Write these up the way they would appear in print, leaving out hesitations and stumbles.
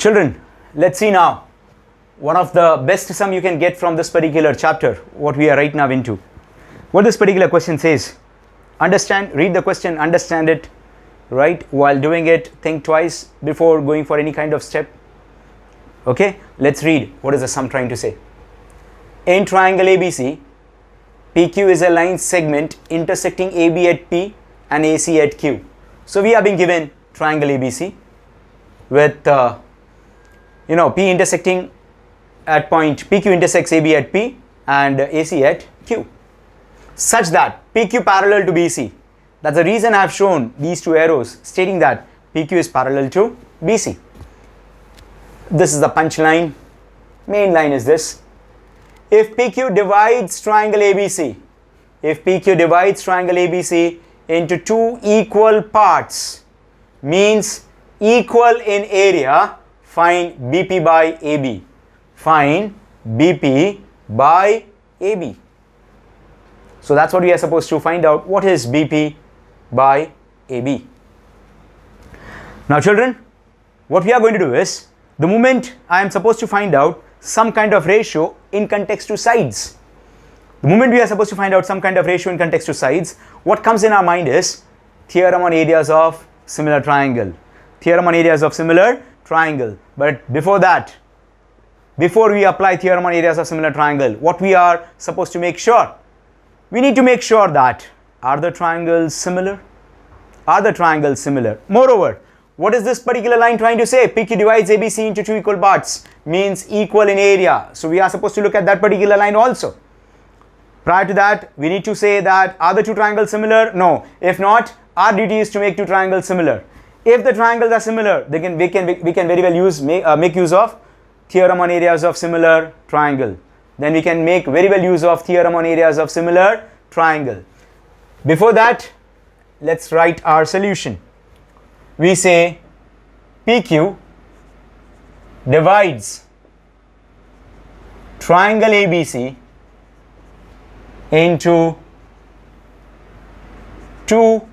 Children, let's see now one of the best sum you can get from this particular chapter, what we are right now into. What this particular question says, understand, read the question, understand it, right? While doing it, think twice before going for any kind of step. Okay, let's read what is the sum trying to say. In triangle ABC, PQ is a line segment intersecting AB at P and AC at Q. So we have been given triangle ABC with P intersecting at point PQ intersects AB at P and AC at Q, such that PQ parallel to BC. That's the reason I have shown these two arrows stating that PQ is parallel to BC. This is the punchline. Main line is this. If PQ divides triangle ABC, into two equal parts, means equal in area, find BP by AB. Find BP by AB. So that's what we are supposed to find out. What is BP by AB? Now children, what we are going to do is, the moment I am supposed to find out some kind of ratio in context to sides, what comes in our mind is theorem on areas of similar triangle. But before that, before we apply theorem on areas of similar triangle, what we are supposed to make sure? We need to make sure that are the triangles similar? Moreover, what is this particular line trying to say? PQ divides ABC into two equal parts, means equal in area. So we are supposed to look at that particular line also. Prior to that, we need to say that are the two triangles similar? No. If not, our duty is to make two triangles similar. If the triangles are similar, we can very well make use of theorem on areas of similar triangle. Then we can make very well use of theorem on areas of similar triangle. Before that, let's write our solution. We say PQ divides triangle ABC into two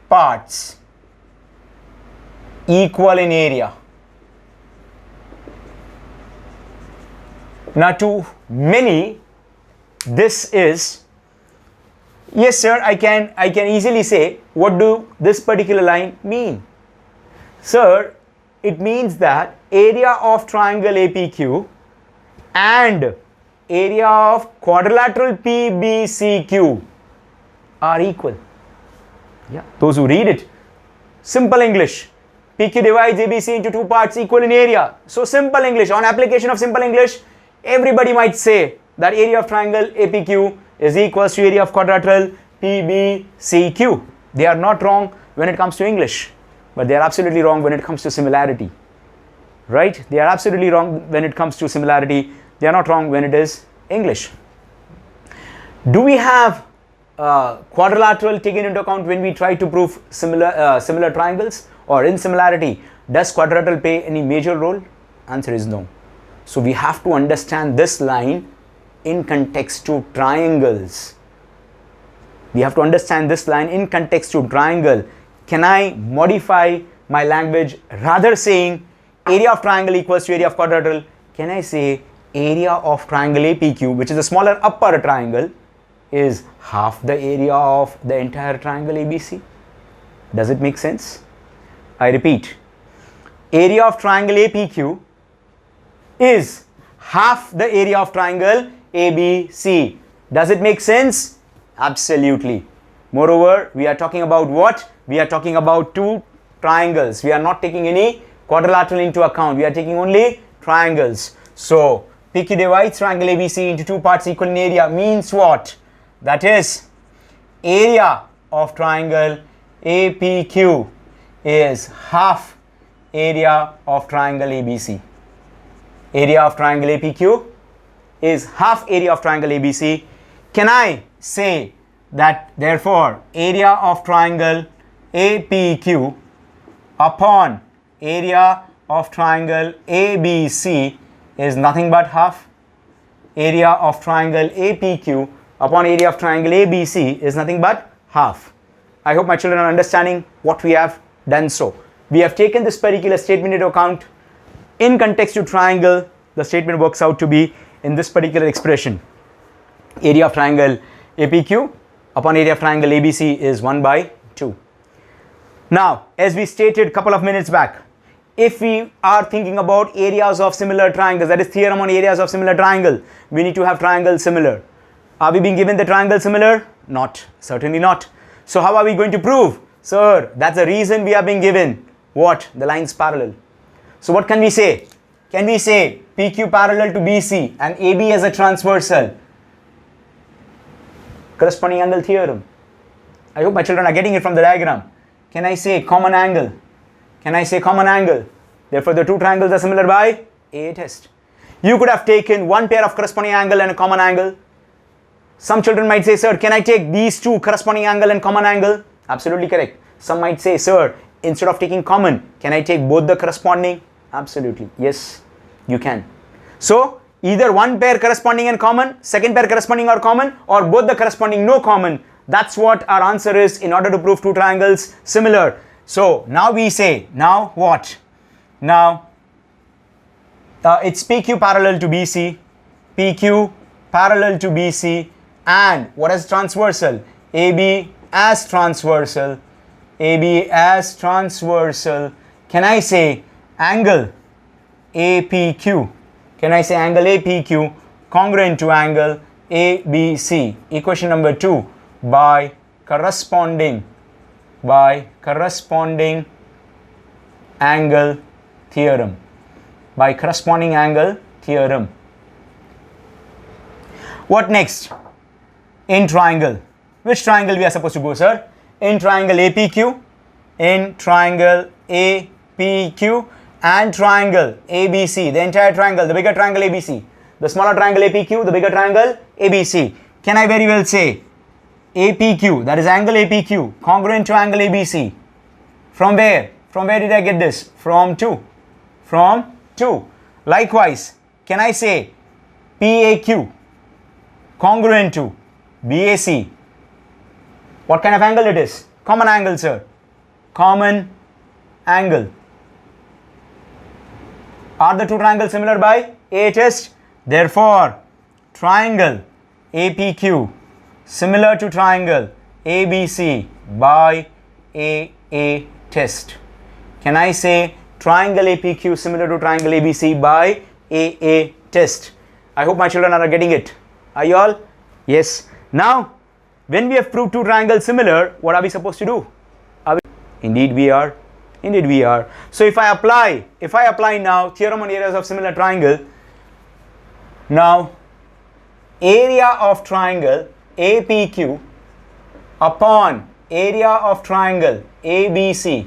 parts equal in area. Now to many, this is, yes sir, I can easily say, what do this particular line mean? Sir, it means that area of triangle APQ and area of quadrilateral PBCQ are equal. Yeah, those who read it, simple English. PQ divides ABC into two parts equal in area. So simple English, on application of simple English, everybody might say that area of triangle APQ is equals to area of quadrilateral PBCQ. They are not wrong when it comes to English, but they are absolutely wrong when it comes to similarity. Right? They are absolutely wrong when it comes to similarity. They are not wrong when it is English. Do we have quadrilateral taken into account when we try to prove similar triangles, or in similarity? Does quadrilateral play any major role? Answer is no. So we have to understand this line in context to triangles. We have to understand this line in context to triangle. Can I modify my language, rather saying area of triangle equals to area of quadrilateral? Can I say area of triangle APQ, which is the smaller upper triangle, is half the area of the entire triangle ABC? Does it make sense? I repeat, area of triangle APQ is half the area of triangle ABC. Does it make sense? Absolutely. Moreover, we are talking about what? We are talking about two triangles. We are not taking any quadrilateral into account. We are taking only triangles. So PQ divides triangle ABC into two parts equal in area means what? That is, area of triangle APQ is half area of triangle ABC. Area of triangle APQ is half area of triangle ABC. Can I say that therefore area of triangle APQ upon area of triangle ABC is nothing but half? Area of triangle APQ upon area of triangle ABC is nothing but half. I hope my children are understanding what we have done. So we have taken this particular statement into account. In context to triangle, the statement works out to be in this particular expression. Area of triangle APQ upon area of triangle ABC is 1 by 2. Now, as we stated a couple of minutes back, if we are thinking about areas of similar triangles, that is theorem on areas of similar triangle, we need to have triangle similar. Are we being given the triangle similar? Not, certainly not. So how are we going to prove? Sir, that's the reason we are being given what? The lines parallel. So what can we say? Can we say PQ parallel to BC and AB as a transversal? Corresponding angle theorem. I hope my children are getting it from the diagram. Can I say common angle? Can I say common angle? Therefore, the two triangles are similar by A test. You could have taken one pair of corresponding angle and a common angle. Some children might say, sir, can I take these two corresponding angle and common angle? Absolutely correct. Some might say, sir, instead of taking common, can I take both the corresponding? Absolutely. Yes, you can. So, either one pair corresponding and common, second pair corresponding or common, or both the corresponding no common. That's what our answer is in order to prove two triangles similar. So now we say, now what? Now it's PQ parallel to BC, PQ parallel to BC, and what is transversal? AB as transversal, AB as transversal. Can I say angle APQ? Can I say angle APQ congruent to angle ABC? Equation number 2 by corresponding angle theorem. By corresponding angle theorem. What next? In triangle. Which triangle we are supposed to go, sir? In triangle APQ, in triangle APQ, and triangle ABC. The entire triangle, the bigger triangle ABC. The smaller triangle APQ, the bigger triangle ABC. Can I very well say APQ, that is angle APQ, congruent to angle ABC. From where? From where did I get this? From 2. From 2. Likewise, can I say PAQ, congruent to BAC? What kind of angle it is? Common angle, sir. Common angle. Are the two triangles similar by A test? Therefore, triangle APQ similar to triangle ABC by AA test. Can I say triangle APQ similar to triangle ABC by AA test? I hope my children are getting it. Are you all? Yes. Now, when we have proved two triangles similar, what are we supposed to do? Indeed we are. Indeed we are. So if I apply now theorem on areas of similar triangle, now area of triangle APQ upon area of triangle ABC,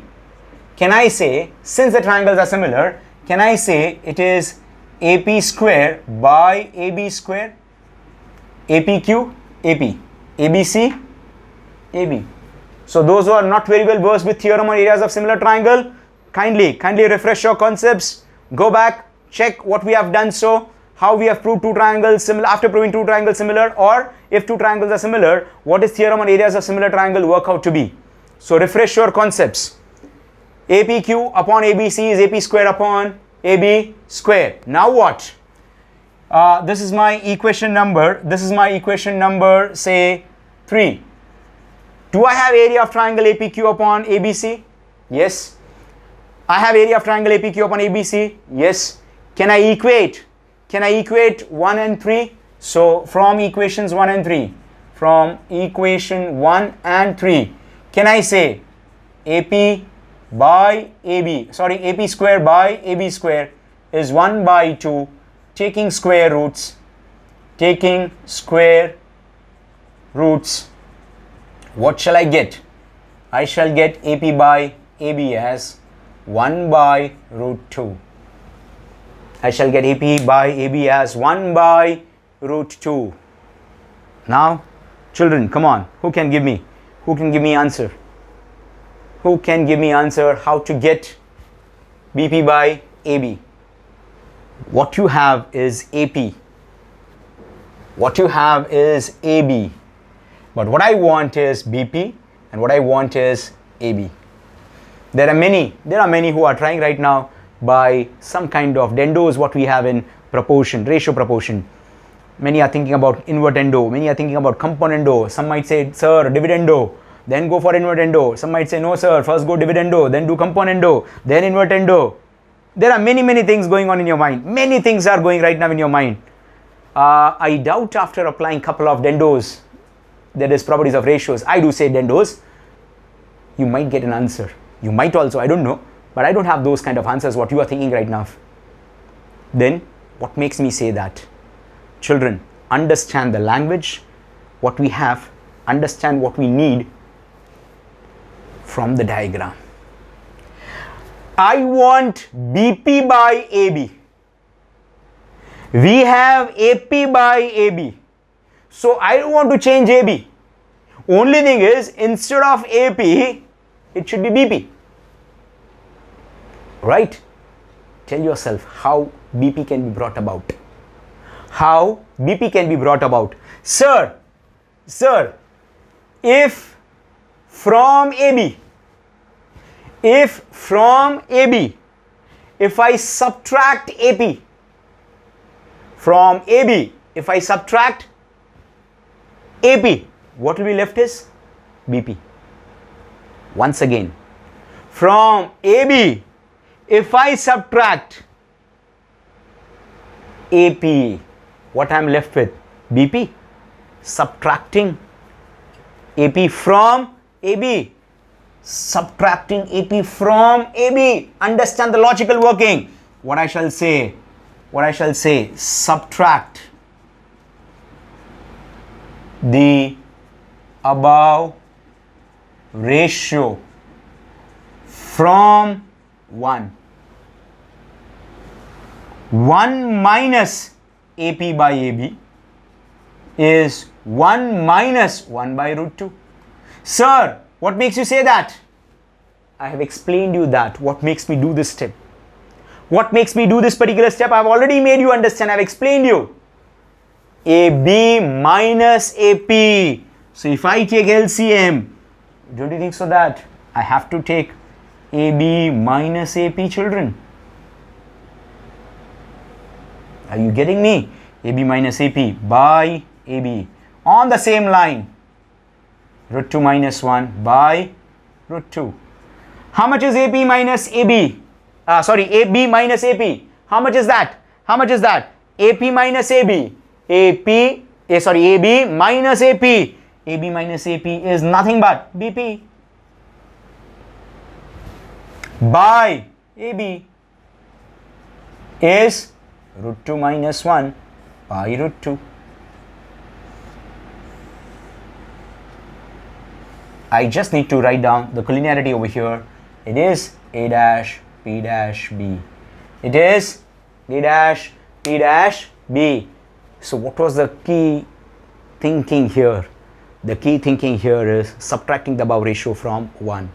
can I say, since the triangles are similar, can I say it is AP square by AB square? APQ, AP, ABC, AB. So those who are not very well versed with theorem on areas of similar triangle, kindly refresh your concepts, go back, check what we have done, so how we have proved two triangles similar, after proving two triangles similar, or if two triangles are similar, what is theorem on areas of similar triangle work out to be. So refresh your concepts. APQ upon ABC is AP square upon AB square. Now what? This is my equation number, say 3. Do I have area of triangle APQ upon ABC? Yes. I have area of triangle APQ upon ABC? Yes. Can I equate 1 and 3? So from equations 1 and 3, from equation 1 and 3, can I say AP by AB, AP square by AB square is 1 by 2, taking square roots, what shall I get? I shall get AP by AB as 1 by root 2. I shall get AP by AB as 1 by root 2. Now, children, come on, who can give me answer? Who can give me answer how to get BP by AB? What you have is AP. What you have is AB. But what I want is BP and what I want is AB. There are many who are trying right now by some kind of dendos what we have in proportion, ratio proportion. Many are thinking about invertendo, many are thinking about componendo. Some might say, sir, dividendo, then go for invertendo. Some might say, no sir, first go dividendo, then do componendo, then invertendo. There are many things going on in your mind. Many things are going right now in your mind. I doubt after applying couple of dendos, that is properties of ratios, I do say dendos, you might get an answer. You might also, I don't know, but I don't have those kind of answers what you are thinking right now. Then what makes me say that? Children, understand the language, what we have, understand what we need from the diagram. I want BP by AB. We have AP by AB. So I don't want to change AB. Only thing is, instead of AP, it should be BP. Right? Tell yourself how BP can be brought about. How BP can be brought about. Sir, if from AB, if I subtract AP, from AB, if I subtract AP, what will be left is BP. Once again, from AB, if I subtract AP, what I am left with? BP. Subtracting AP from AB. Subtracting AP from AB. Understand the logical working. What I shall say, subtract the above ratio from 1. 1 minus AP by AB is 1 minus 1 by root 2. Sir, what makes you say that? I have explained you that. What makes me do this step? What makes me do this particular step? I have already made you understand. I have explained you. AB minus AP. So if I take LCM, don't you think so that I have to take AB minus AP, children? Are you getting me? AB minus AP by AB. On the same line, root 2 minus 1 by root 2. How much is AP minus AB? AB minus AP. How much is that? AP minus AB. AB minus AP. AB minus AP is nothing but BP by AB is root 2 minus 1 by root 2. I just need to write down the collinearity over here. It is A dash P dash B. It is A dash P dash B. So what was the key thinking here? The key thinking here is subtracting the above ratio from 1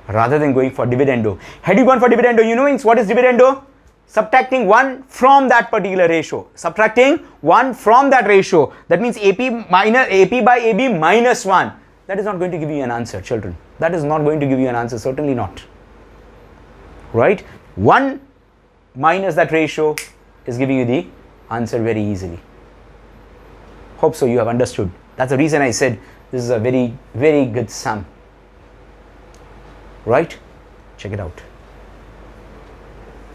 rather than going for dividendo. Had you gone for dividendo, you know what is dividendo? Subtracting 1 from that particular ratio. Subtracting 1 from that ratio. That means AP by AB minus 1. That is not going to give you an answer, children. That is not going to give you an answer, certainly not. Right? 1 minus that ratio is giving you the answer very easily. Hope so you have understood. That's the reason I said this is a very good sum. Right? Check it out.